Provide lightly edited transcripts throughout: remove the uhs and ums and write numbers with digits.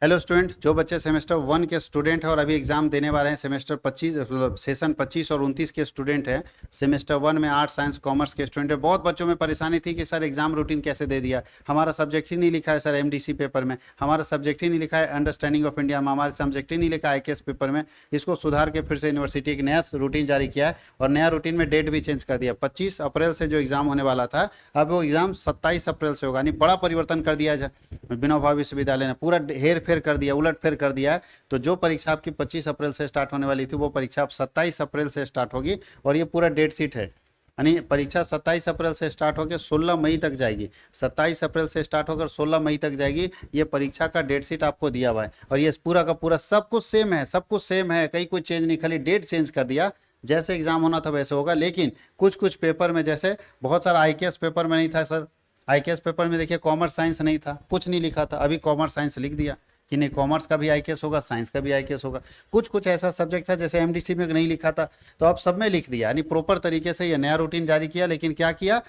Hello student, जो बच्चे semester 1 के स्टूडेंट हैं और अभी एग्जाम देने वाले हैं, सेमेस्टर 25 मतलब सेशन 25 और 29 के स्टूडेंट हैं। सेमेस्टर 1 में आर्ट्स साइंस कॉमर्स के स्टूडेंट हैं। बहुत बच्चों में परेशानी थी कि सर एग्जाम रूटीन कैसे दे दिया, हमारा सब्जेक्ट ही नहीं लिखा है सर एमडीसी पेपर में, हमारा सब्जेक्ट ही नहीं लिखा है अंडरस्टैंडिंग ऑफ इंडिया में, हमारा सब्जेक्ट ही नहीं लिखा है आईकेएस पेपर में। इसको सुधार के फिर से यूनिवर्सिटी एक नया रूटीन जारी किया है और नया रूटीन में डेट भी चेंज कर दिया। 25 अप्रैल से जो एग्जाम होने वाला था, अब वो एग्जाम 27 अप्रैल से होगा। यानी बड़ा परिवर्तन कर दिया है विनोबा विश्वविद्यालय ने, पूरा हेर फेर कर दिया, उलट फेर कर दिया है। तो जो परीक्षा आपकी 25 अप्रैल से स्टार्ट होने वाली थी, वो परीक्षा अब 27 अप्रैल से स्टार्ट होगी और ये पूरा डेट शीट है। यानी परीक्षा 27 अप्रैल से स्टार्ट होकर 16 मई तक जाएगी। 27 अप्रैल से स्टार्ट होकर 16 मई तक जाएगी। ये परीक्षा का डेट शीट आपको दिया हुआ है और ये पूरा का पूरा सब कुछ सेम है, सब कुछ सेम है, कहीं कोई चेंज नहीं, खाली डेट चेंज कर दिया। जैसे एग्जाम होना था वैसे होगा, लेकिन कुछ कुछ पेपर में, जैसे बहुत सारा आईकेएस पेपर में नहीं था सर, आईकेएस पेपर में देखिए कॉमर्स साइंस नहीं था, कुछ नहीं लिखा था, अभी कॉमर्स साइंस लिख दिया कि नहीं कॉमर्स का भी आईकेएस होगा, साइंस का भी आईकेएस होगा। कुछ कुछ ऐसा सब्जेक्ट था जैसे एमडीसी में नहीं लिखा था, तो अब सब में लिख दिया। यानी प्रॉपर तरीके से ये नया रूटीन जारी किया, लेकिन क्या किया,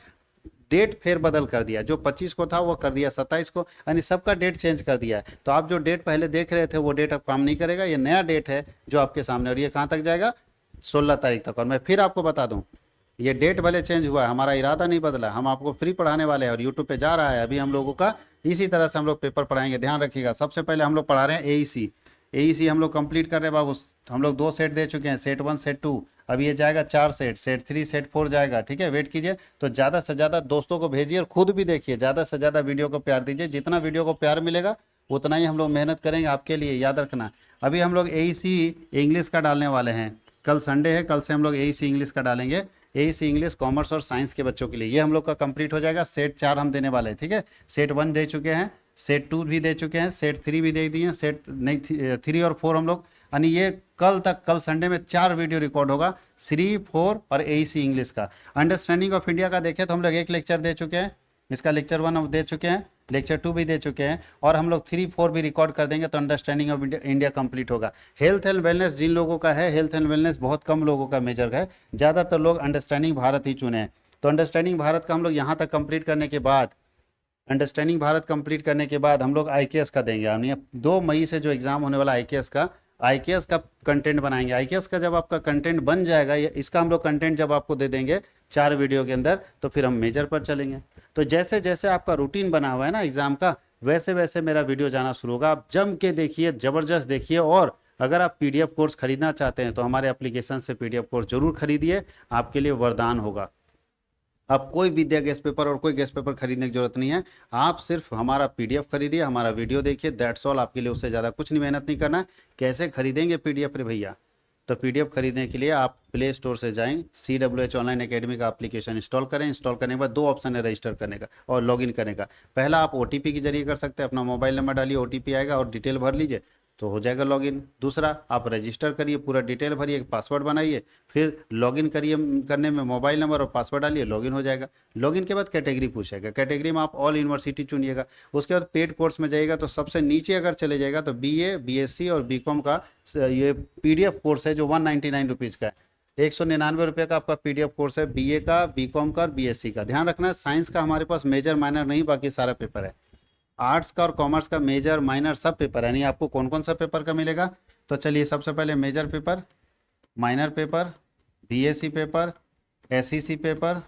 डेट फेर बदल कर दिया। जो 25 को था वो कर दिया 27 को, यानी सबका डेट चेंज कर दिया है। तो आप जो डेट पहले देख रहे थे वो डेट अब काम नहीं करेगा, ये नया डेट है जो आपके सामने, और ये कहाँ तक जाएगा, 16 तारीख तक। और मैं फिर आपको बता दूं, ये डेट भले चेंज हुआ है, हमारा इरादा नहीं बदला, हम आपको फ्री पढ़ाने वाले हैं और यूट्यूब पे जा रहा है अभी हम लोगों का। इसी तरह से हम लोग पेपर पढ़ाएंगे, ध्यान रखिएगा। सबसे पहले हम लोग पढ़ा रहे हैं एईसी। एईसी हम लोग कंप्लीट कर रहे हैं बाबू। हम लोग 2 सेट दे चुके हैं, सेट 1 सेट 2। अब ये जाएगा 4 सेट, सेट 3 सेट 4 जाएगा। ठीक है, वेट कीजिए। तो ज़्यादा से ज़्यादा दोस्तों को भेजिए और खुद भी देखिए, ज़्यादा से ज़्यादा वीडियो को प्यार दीजिए। जितना वीडियो को प्यार मिलेगा उतना ही हम लोग मेहनत करेंगे आपके लिए, याद रखना। अभी हम लोग एईसी इंग्लिश का डालने वाले हैं, कल संडे है, कल से हम लोग एईसी इंग्लिश का डालेंगे। एईसी इंग्लिश कॉमर्स और साइंस के बच्चों के लिए ये हम लोग का कंप्लीट हो जाएगा। सेट 4 हम देने वाले हैं, ठीक है। सेट 1 दे चुके हैं, सेट 2 भी दे चुके हैं, सेट 3 भी दे दिए हैं, सेट नहीं 3 और 4 हम लोग, यानी ये कल तक, कल संडे में 4 वीडियो रिकॉर्ड होगा, 3, 4 और एईसी इंग्लिश का। अंडरस्टैंडिंग ऑफ इंडिया का देखें तो हम लोग एक लेक्चर दे चुके हैं, इसका लेक्चर 1 हम दे चुके हैं, लेक्चर 2 भी दे चुके हैं, और हम लोग 3, 4 भी रिकॉर्ड कर देंगे तो अंडरस्टैंडिंग ऑफ इंडिया कंप्लीट होगा। हेल्थ एंड वेलनेस जिन लोगों का है, हेल्थ एंड वेलनेस बहुत कम लोगों का मेजर है, ज़्यादातर लोग अंडरस्टैंडिंग भारत ही चुने हैं। तो अंडरस्टैंडिंग भारत का हम लोग यहाँ तक कंप्लीट करने के बाद, अंडरस्टैंडिंग भारत कंप्लीट करने के बाद हम लोग आईकेएस का देंगे। यानी 2 मई से जो एग्जाम होने वाला आईकेएस का कंटेंट बनाएंगे। आईकेएस का जब आपका कंटेंट बन जाएगा, इसका हम लोग कंटेंट जब आपको दे देंगे 4 वीडियो के अंदर, तो फिर हम मेजर पर चलेंगे। तो जैसे जैसे आपका रूटीन बना हुआ है ना एग्जाम का, वैसे वैसे मेरा वीडियो जाना शुरू होगा। आप जम के देखिए, जबरदस्त देखिए। और अगर आप पीडीएफ कोर्स खरीदना चाहते हैं तो हमारे एप्लीकेशन से पीडीएफ कोर्स जरूर खरीदिए, आपके लिए वरदान होगा। आप कोई विद्या गेस्ट पेपर और कोई गेस्ट पेपर खरीदने की जरूरत नहीं है, आप सिर्फ हमारा पीडीएफ खरीदिए, हमारा वीडियो देखिए, दैट्स ऑल। आपके लिए उससे ज़्यादा कुछ नहीं, मेहनत नहीं करना है। कैसे खरीदेंगे पीडीएफ रे भैया? तो पीडीएफ खरीदने के लिए आप प्ले स्टोर से जाएं, CWH ऑनलाइन एकेडमी का एप्लीकेशन इंस्टॉल करें। इंस्टॉल करने के बाद 2 ऑप्शन है रजिस्टर करने का और लॉगिन करने का। पहला आप ओटीपी के जरिए कर सकते हैं, अपना मोबाइल नंबर डालिए, ओटीपी आएगा और डिटेल भर लीजिए तो हो जाएगा लॉगिन। दूसरा, आप रजिस्टर करिए, पूरा डिटेल भरिए, पासवर्ड बनाइए, फिर लॉगिन करिए, करने में मोबाइल नंबर और पासवर्ड डालिए, लॉगिन हो जाएगा। लॉगिन के बाद कैटेगरी पूछेगा, कैटेगरी में आप ऑल यूनिवर्सिटी चुनिएगा। उसके बाद पेड कोर्स में जाइएगा तो सबसे नीचे अगर चले जाएगा तो बीए, बीएससी और बीकॉम का ये पीडीएफ कोर्स है जो 199 रुपीज़ का है। 199 रुपये का आपका पीडीएफ कोर्स है, बीए का, बीकॉम का और बीएससी का। ध्यान रखना है, साइंस का हमारे पास मेजर माइनर नहीं, बाकी सारा पेपर है। आर्ट्स का और कॉमर्स का मेजर माइनर सब पेपर है। यानी आपको कौन कौन सा पेपर का मिलेगा, तो चलिए सबसे पहले major paper, minor paper, BSc paper, SEC paper,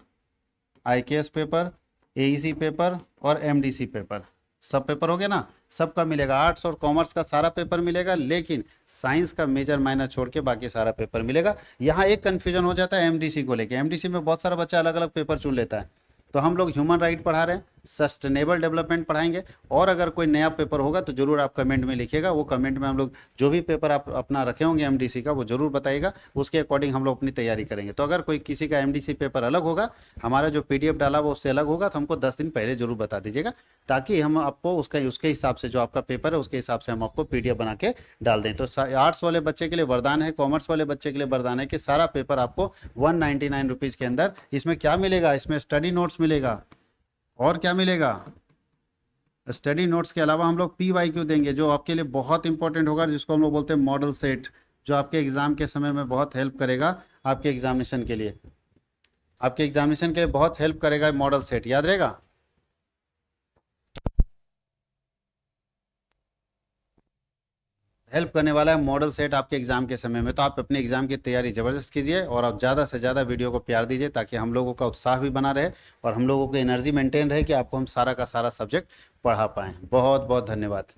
IKS paper, AEC paper और एमडीसी पेपर, सब पेपर हो गए ना, सबका मिलेगा। आर्ट्स और कॉमर्स का सारा पेपर मिलेगा, लेकिन साइंस का मेजर माइनर छोड़ के बाकी सारा पेपर मिलेगा। यहाँ एक कन्फ्यूजन हो जाता है एमडीसी को लेके, एमडीसी में बहुत सारा बच्चा अलग अलग पेपर चुन लेता है। तो हम लोग ह्यूमन राइट पढ़ा रहे हैं, सस्टेनेबल डेवलपमेंट पढ़ाएंगे। और अगर कोई नया पेपर होगा तो जरूर आप कमेंट में लिखिएगा, वो कमेंट में हम लोग जो भी पेपर आप अपना रखे होंगे एमडीसी का वो जरूर बताइएगा, उसके अकॉर्डिंग हम लोग अपनी तैयारी करेंगे। तो अगर कोई किसी का एमडीसी पेपर अलग होगा, हमारा जो पीडीएफ डाला वो उससे अलग होगा, तो हमको 10 दिन पहले जरूर बता दीजिएगा, ताकि हम आपको उसके हिसाब से, जो आपका पेपर है उसके हिसाब से हम आपको पीडीएफ बना के डाल दें। तो आर्ट्स वाले बच्चे के लिए वरदान है, कॉमर्स वाले बच्चे के लिए वरदान है कि सारा पेपर आपको 199 रुपीज़ के अंदर। इसमें क्या मिलेगा, इसमें स्टडी नोट्स मिलेगा। और क्या मिलेगा, स्टडी नोट्स के अलावा हम लोग PYQ देंगे, जो आपके लिए बहुत इंपॉर्टेंट होगा, जिसको हम लोग बोलते हैं मॉडल सेट, जो आपके एग्जाम के समय में बहुत हेल्प करेगा, आपके एग्जामिनेशन के लिए, आपके एग्जामिनेशन के लिए बहुत हेल्प करेगा मॉडल सेट, याद रहेगा। हेल्प करने वाला है मॉडल सेट आपके एग्जाम के समय में। तो आप अपने एग्जाम की तैयारी जबरदस्त कीजिए और आप ज़्यादा से ज़्यादा वीडियो को प्यार दीजिए, ताकि हम लोगों का उत्साह भी बना रहे और हम लोगों की एनर्जी मेंटेन रहे कि आपको हम सारा का सारा सब्जेक्ट पढ़ा पाएँ। बहुत बहुत धन्यवाद।